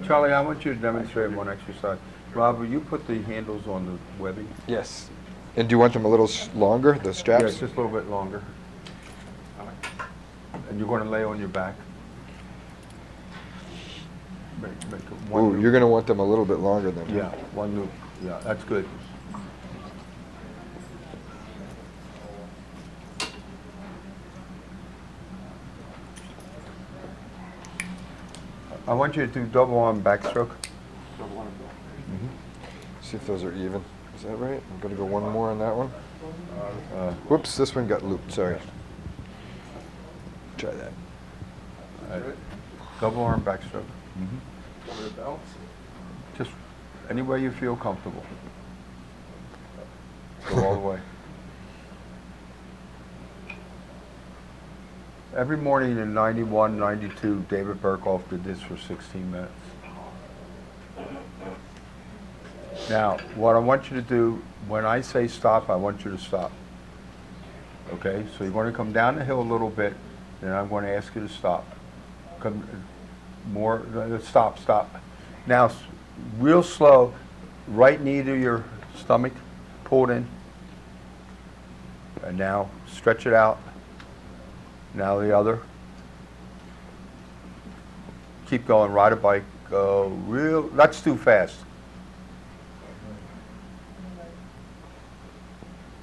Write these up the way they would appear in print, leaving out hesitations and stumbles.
Charlie, I want you to demonstrate one exercise. Rob, will you put the handles on the webbing? Yes. And do you want them a little longer, the straps? Yes, just a little bit longer. And you're going to lay on your back. Make it one Ooh, loop. you're going to want them a little bit longer than Yeah, one loop. Yeah, that's good. I want you to do double arm backstroke. See if those are even. Is that right? I'm going to go one more on that one. Whoops, this one got looped, sorry. Try that. Double arm backstroke. Just any way you feel comfortable. Go all the way. Every morning in 91, 92, David Berkoff did this for 16 minutes. Now, what I want you to do, when I say stop, I want you to stop. Okay, so you're going to come down the hill a little bit, and I'm going to ask you to stop. Come more, stop, stop. Now, real slow, right knee to your stomach, pull it in. And now, stretch it out. Now the other. Keep going, ride a bike, go real, that's too fast.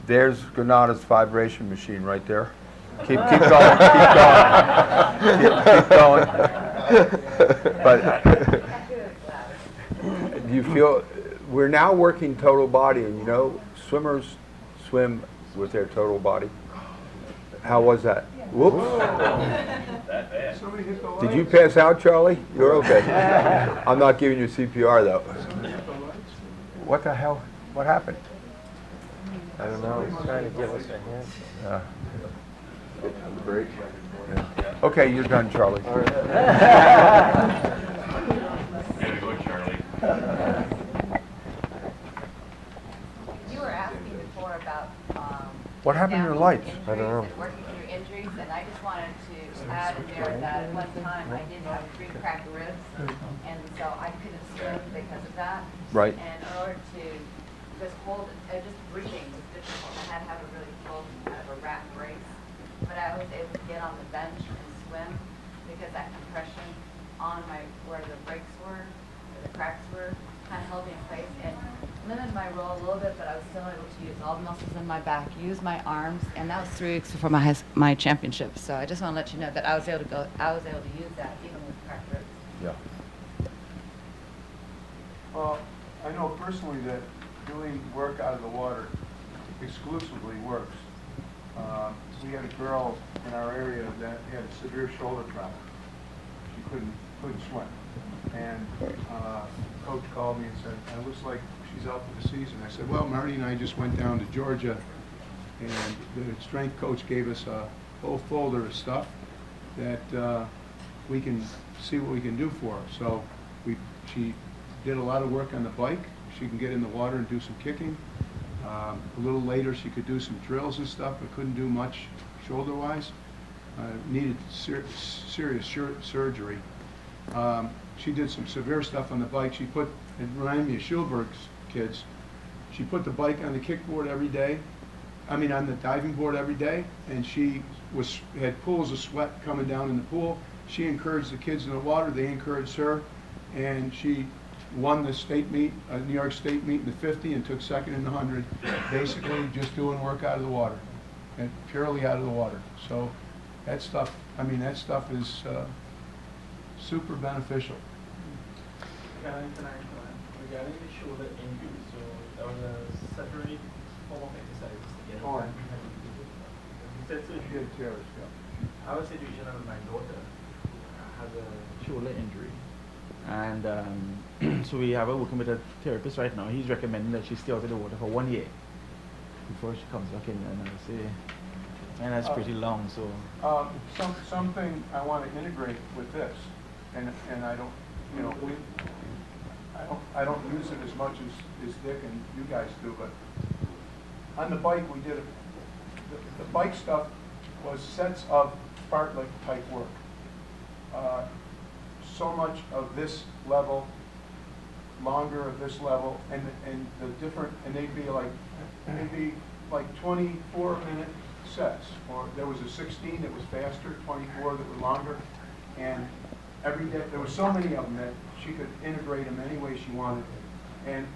There's Granada's vibration machine right there. Keep going, keep going. But you feel, we're now working total body, and you know, swimmers swim with their total body. How was that? Whoops. Did you pass out, Charlie? You're okay. I'm not giving you CPR, though. What the hell? What happened? I don't know. He's trying to give us a hand. Break. Yeah. Okay, you're done, Charlie. Way to go, Charlie. You were asking before about What happened to your lights? I don't know. Working through injuries, and I just wanted to add in there that at one time I did have 3 cracked ribs, and so I couldn't swim because of that. Right. And in order to just hold it, just breathing was difficult. I had to have a really full kind of a rat brace, but I was able to get on the bench and swim because that compression on where the breaks were, where the cracks were, kind of held me in place and limited my roll a little bit, but I was still able to use all the muscles in my back, use my arms, and that was 3 weeks before my championship. So I just want to let you know that I was able to use that even with cracked ribs. Yeah. Well, I know personally that doing work out of the water exclusively works. We had a girl in our area that had a severe shoulder trauma. She couldn't swim. And coach called me and said, it looks like she's out for the season. I said, well, Marty and I just went down to Georgia, and the strength coach gave us a whole folder of stuff that we can see what we can do for her. So she did a lot of work on the bike. She can get in the water and do some kicking. A little later, she could do some drills and stuff, but couldn't do much shoulder-wise. Needed serious surgery. She did some severe stuff on the bike. It reminded me of Shoulberg's kids. She put the bike on the kickboard every day, on the diving board every day, and she had pools of sweat coming down in the pool. She encouraged the kids in the water, they encouraged her, and she won the state meet, New York State meet in the 50 and took second in the 100, basically just doing work out of the water, and purely out of the water. So that stuff is super beneficial. Regarding the shoulder injury, so that was a separate form of exercise to get Oh, it. You said so. She had tears, yeah. I have a situation with my daughter has a shoulder injury, and so we have her working with a therapist right now. He's recommending that she stay out of the water for 1 year before she comes back in, and I say, and that's pretty long. So Something I want to integrate with this, and I don't, I don't use it as much as Dick and you guys do, but on the bike we did the bike stuff was sets of fartlek type work. so much of this level, longer of this level, and the different, and they'd be like 24-minute sets. Or there was a 16 that was faster, 24 that were longer, and every day, there were so many of them that she could integrate them any way she wanted. And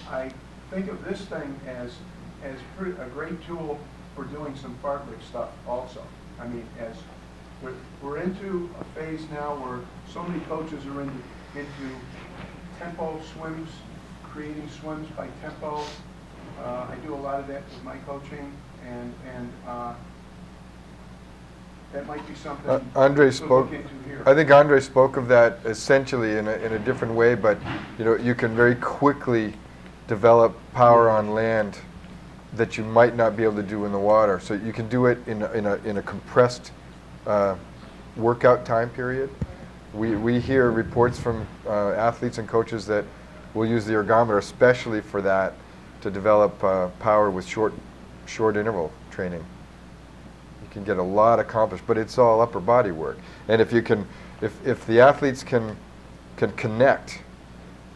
I think of this thing as a great tool for doing some fartlek stuff also. I mean, as we're into a phase now where so many coaches are into tempo swims, creating swims by tempo. I do a lot of that with my coaching, and that might be something Andrei to spoke. look into here. I think Andrei spoke of that essentially in a different way, but you can very quickly develop power on land that you might not be able to do in the water. So you can do it in a compressed workout time period. We hear reports from athletes and coaches that will use the ergometer especially for that, to develop power with short interval training. You can get a lot accomplished, but it's all upper body work. And if the athletes can connect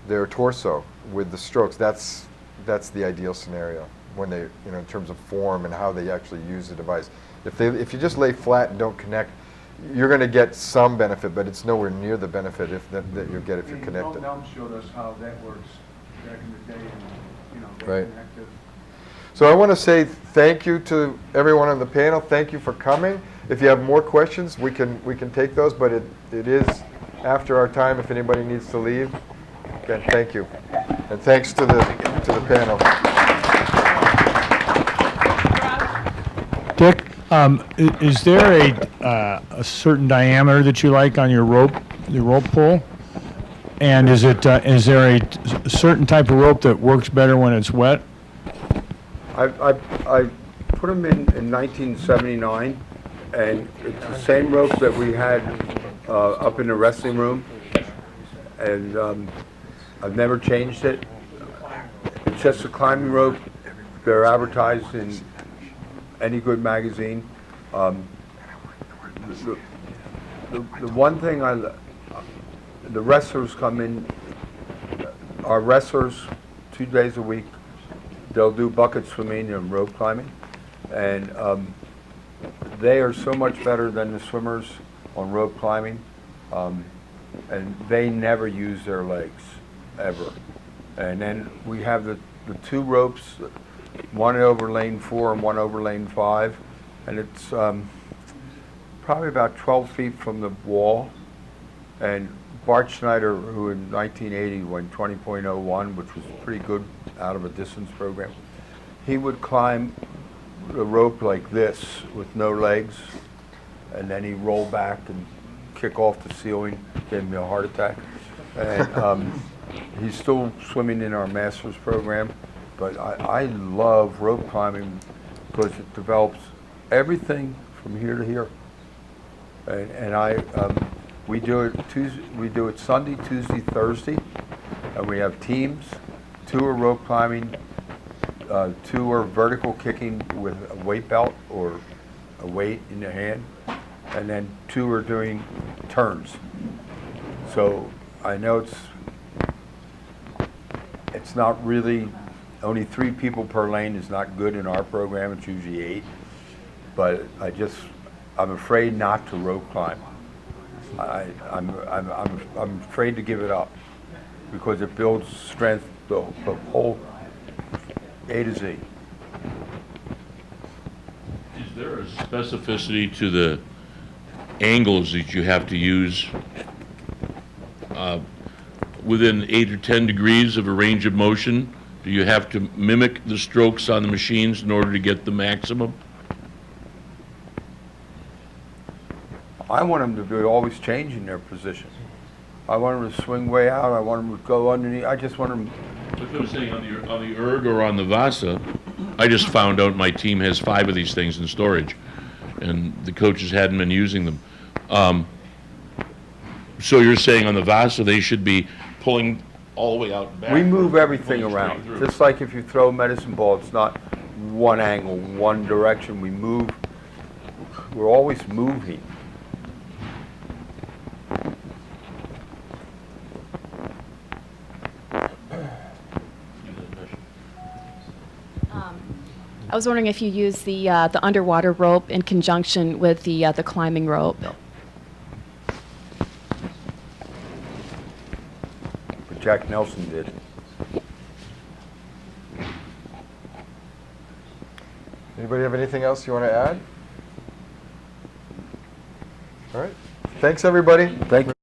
their torso with the strokes, that's the ideal scenario when they, in terms of form and how they actually use the device. If you just lay flat and don't connect, you're going to get some benefit, but it's nowhere near the benefit that you'll get if you're connected. Nelm showed us how that works back in the day, and they're Right. connected. So I want to say thank you to everyone on the panel. Thank you for coming. If you have more questions, we can take those, but it is after our time if anybody needs to leave. Again, thank you. And thanks to the panel. Dick, is there a certain diameter that you like on your rope pull? And is there a certain type of rope that works better when it's wet? I put them in 1979, and it's the same rope that we had up in the wrestling room, and I've never changed it. It's just a climbing rope. They're advertised in any good magazine. The one thing the wrestlers come in, our wrestlers 2 days a week, they'll do bucket swimming and rope climbing, and they are so much better than the swimmers on rope climbing, and they never use their legs, ever. And then we have the two ropes, one over lane 4 and one over lane 5, and it's probably about 12 feet from the wall. And Bart Schneider, who in 1980 went 20.01, which was pretty good out of a distance program, he would climb the rope like this with no legs, and then he'd roll back and kick off the ceiling, gave me a heart attack. And he's still swimming in our master's program, but I love rope climbing because it develops everything from here to here. And we do it Sunday, Tuesday, Thursday, and we have teams. 2 are rope climbing, 2 are vertical kicking with a weight belt or a weight in the hand, and then 2 are doing turns. So I know it's not really, only 3 people per lane is not good in our program. It's usually 8, but I'm afraid not to rope climb. I'm afraid to give it up because it builds strength the whole A to Z. Is there a specificity to the angles that you have to use within 8 or 10 degrees of a range of motion? Do you have to mimic the strokes on the machines in order to get the maximum? I want them to be always changing their position. I want them to swing way out. I want them to go underneath. I just want them. That's what I'm saying, on the erg or on the Vasa, I just found out my team has 5 of these things in storage, and the coaches hadn't been using them. So you're saying on the Vasa they should be pulling all the way out and back? We move everything pulling straight around. through. Just like if you throw a medicine ball, it's not one angle, one direction. We move. We're always moving. I was wondering if you use the underwater rope in conjunction with the climbing rope. No. But Jack Nelson did. Anybody have anything else you want to add? All right. Thanks, everybody. Thank you.